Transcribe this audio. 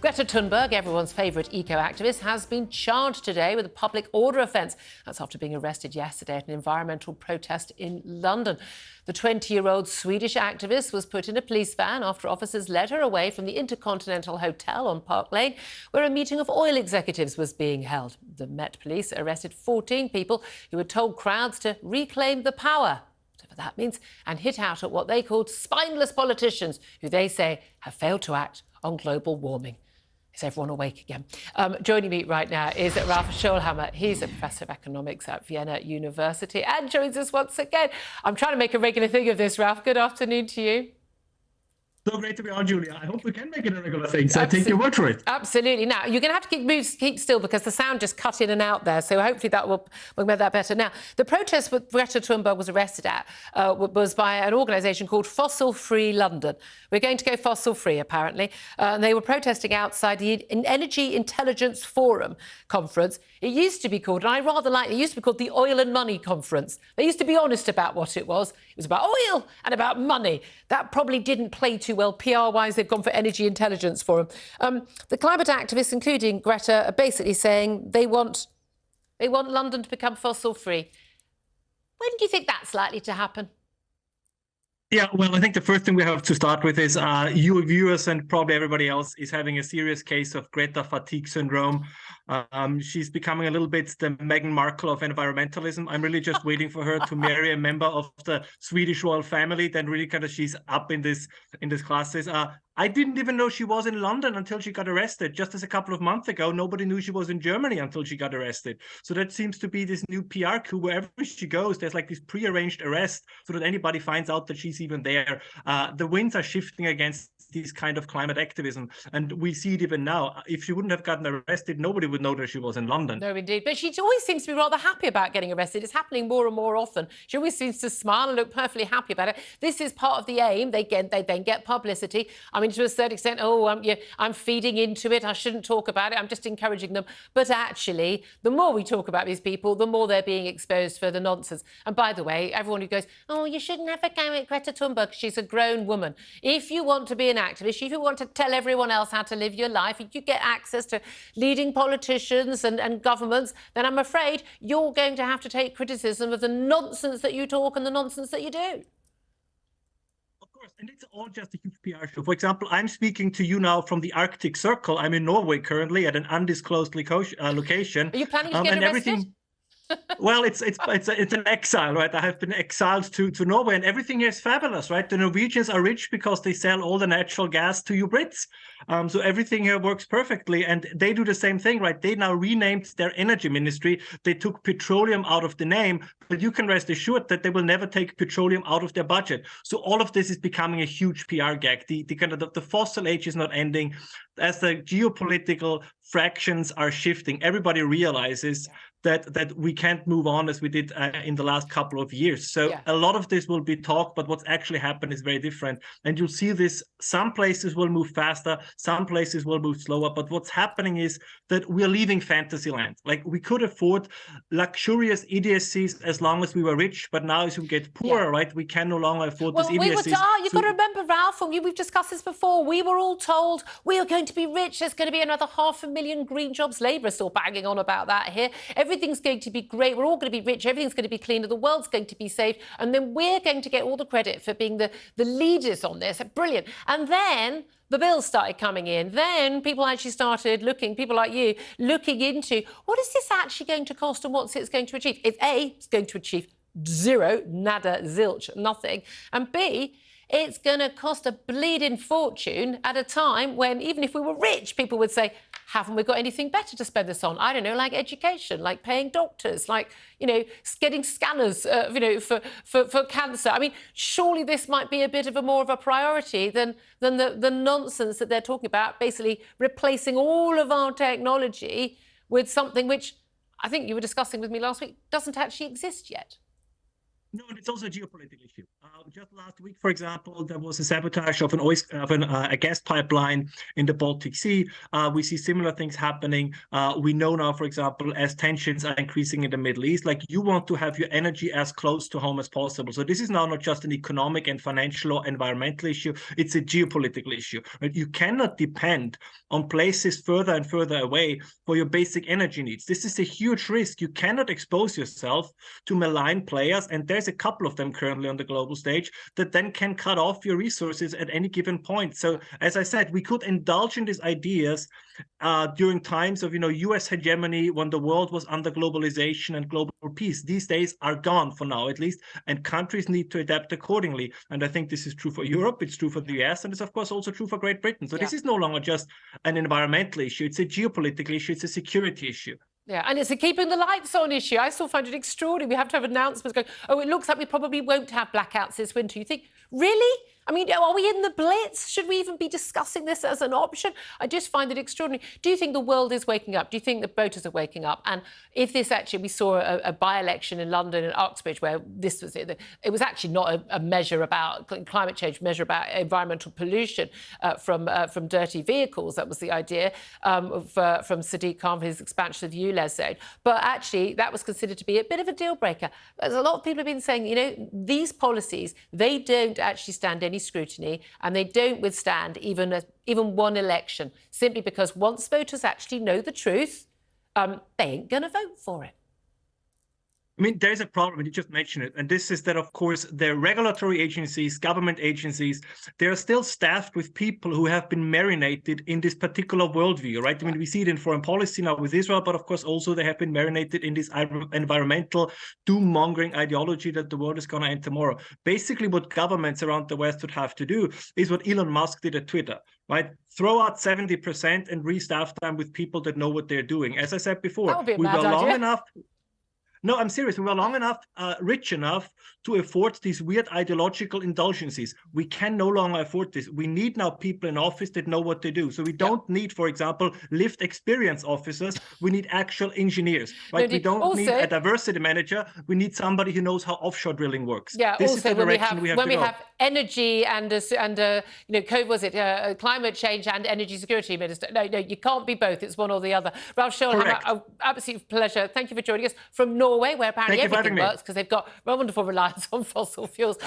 Greta Thunberg, everyone's favourite eco-activist, has been charged today with a public order offence. That's after being arrested yesterday at an environmental protest in London. The 20-year-old Swedish activist was put in a police van after officers led her away from the InterContinental Hotel on Park Lane, where a meeting of oil executives was being held. The Met Police arrested 14 people who had told crowds to reclaim the power, whatever that means, and hit out at what they called spineless politicians who they say have failed to act on global warming. Is everyone awake again? Joining me right now is Ralph Schoellhammer. He's a professor of economics at Vienna University and joins us once again. I'm trying to make a regular thing of this, Ralph. Good afternoon to you. So great to be on, Julia. I hope we can make it a regular thing, so I take your word for it. Absolutely. Now, you're going to have to keep still because the sound just cut in and out there, so hopefully we'll make that better. Now, the protest that Greta Thunberg was arrested at was by an organisation called Fossil Free London. We're going to go fossil-free, apparently. And they were protesting outside the Energy Intelligence Forum conference. It used to be called, and I rather like it, used to be called the Oil and Money Conference. They used to be honest about what it was. It was about oil and about money. That probably didn't play too well PR-wise. They've gone for Energy Intelligence Forum. The climate activists, including Greta, are basically saying they want London to become fossil-free. When do you think that's likely to happen? Yeah, well, I think the first thing we have to start with is you viewers and probably everybody else is having a serious case of Greta fatigue syndrome. She's becoming a little bit the Meghan Markle of environmentalism. I'm really just waiting for her to marry a member of the Swedish royal family. Then really kind of she's up in this classes. I didn't even know she was in London until she got arrested. Just as a couple of months ago, nobody knew she was in Germany until she got arrested. So that seems to be this new PR coup. Wherever she goes, there's like this prearranged arrest so that anybody finds out that she's even there. The winds are shifting against this kind of climate activism. And we see it even now. If she wouldn't have gotten arrested, nobody would know that she was in London. No, indeed. But she always seems to be rather happy about getting arrested. It's happening more and more often. She always seems to smile and look perfectly happy about it. This is part of the aim. They then get publicity. I mean, to a certain extent, I'm feeding into it. I shouldn't talk about it. I'm just encouraging them. But actually, the more we talk about these people, the more they're being exposed for the nonsense. And by the way, everyone who goes, oh, you shouldn't have a go at Greta Thunberg, she's a grown woman. If you want to be an activist, if you want to tell everyone else how to live your life, if you get access to leading politicians and governments, then I'm afraid you're going to have to take criticism of the nonsense that you talk and the nonsense that you do. And it's all just a huge PR show. For example, I'm speaking to you now from the Arctic Circle. I'm in Norway currently at an undisclosed location. Are you planning to get arrested? Well, it's an exile, right? I have been exiled to Norway, and everything here is fabulous, right? The Norwegians are rich because they sell all the natural gas to you Brits. So everything here works perfectly, and they do the same thing, right? They now renamed their energy ministry. They took petroleum out of the name, but you can rest assured that they will never take petroleum out of their budget. So all of this is becoming a huge PR gag. The fossil age is not ending. As the geopolitical fractions are shifting, everybody realizes that we can't move on as we did in the last couple of years. So a lot of this will be talk, but what's actually happened is very different. And you'll see this, some places will move faster, some places will move slower. But what's happening is that we're leaving fantasy land. Like, we could afford luxurious idiocies as long as we were rich, but now as we get poorer, right, we can no longer afford this idiocies. You've got to remember, Ralph, and we've discussed this before, we were all told we are going to be rich, there's going to be another 500,000 green jobs. Labour are still banging on about that here. Everything's going to be great. We're all going to be rich. Everything's going to be cleaner. The world's going to be saved. And then we're going to get all the credit for being the leaders on this. Brilliant. And then the bills started coming in. Then people actually started people like you, looking into what is this actually going to cost and what's it going to achieve? It's going to achieve zero, nada, zilch, nothing. And B, it's going to cost a bleeding fortune at a time when, even if we were rich, people would say, haven't we got anything better to spend this on? I don't know, like education, like paying doctors, like, getting scanners, for cancer. I mean, surely this might be a bit of more of a priority than the nonsense that they're talking about, basically replacing all of our technology with something which I think you were discussing with me last week doesn't actually exist yet. No, and it's also a geopolitical issue. Just last week, for example, there was a sabotage of a gas pipeline in the Baltic Sea. We see similar things happening. We know now, for example, as tensions are increasing in the Middle East, like you want to have your energy as close to home as possible. So this is now not just an economic and financial or environmental issue. It's a geopolitical issue. Right? You cannot depend on places further and further away for your basic energy needs. This is a huge risk. You cannot expose yourself to malign players, and there's a couple of them currently on the global stage that then can cut off your resources at any given point. So as I said, we could indulge in these ideas during times of US hegemony, when the world was under globalization and global peace. These days are gone for now, at least, and countries need to adapt accordingly. And I think this is true for Europe, it's true for the US, and it's of course also true for Great Britain. So this is no longer just an environmental issue, it's a geopolitical issue, it's a security issue. Yeah, and it's a keeping the lights on issue. I still find it extraordinary. We have to have announcements going, oh, it looks like we probably won't have blackouts this winter. You think, really? I mean, are we in the Blitz? Should we even be discussing this as an option? I just find it extraordinary. Do you think the world is waking up? Do you think the voters are waking up? And if this actually, we saw a by-election in London and Uxbridge where this was it. It was actually not a measure about climate change, measure about environmental pollution from dirty vehicles. That was the idea from Sadiq Khan for his expansion of the ULEZ zone. But actually, that was considered to be a bit of a deal breaker. As a lot of people have been saying, these policies, they don't actually stand any scrutiny, and they don't withstand even one election, simply because once voters actually know the truth, they ain't going to vote for it. I mean, there's a problem, and you just mentioned it, and this is that, of course, the regulatory agencies, government agencies, they're still staffed with people who have been marinated in this particular worldview, right? I mean, we see it in foreign policy now with Israel, but of course also they have been marinated in this environmental doom-mongering ideology that the world is going to end tomorrow. Basically, what governments around the West would have to do is what Elon Musk did at Twitter, right? Throw out 70% and restaff them with people that know what they're doing. As I said before, that would be a mad idea. long enough. No, I'm serious. We were long enough, rich enough to afford these weird ideological indulgences. We can no longer afford this. We need now people in office that know what they do. So we don't need, for example, lived experience officers. We need actual engineers, right? We don't need a diversity manager. We need somebody who knows how offshore drilling works. Yeah. This also, is the direction we have energy and climate change and energy security minister. No, you can't be both. It's one or the other. Ralph Schoellhammer, absolute pleasure. Thank you for joining us from Norway, where apparently everything works because they've got wonderful reliance on fossil fuels.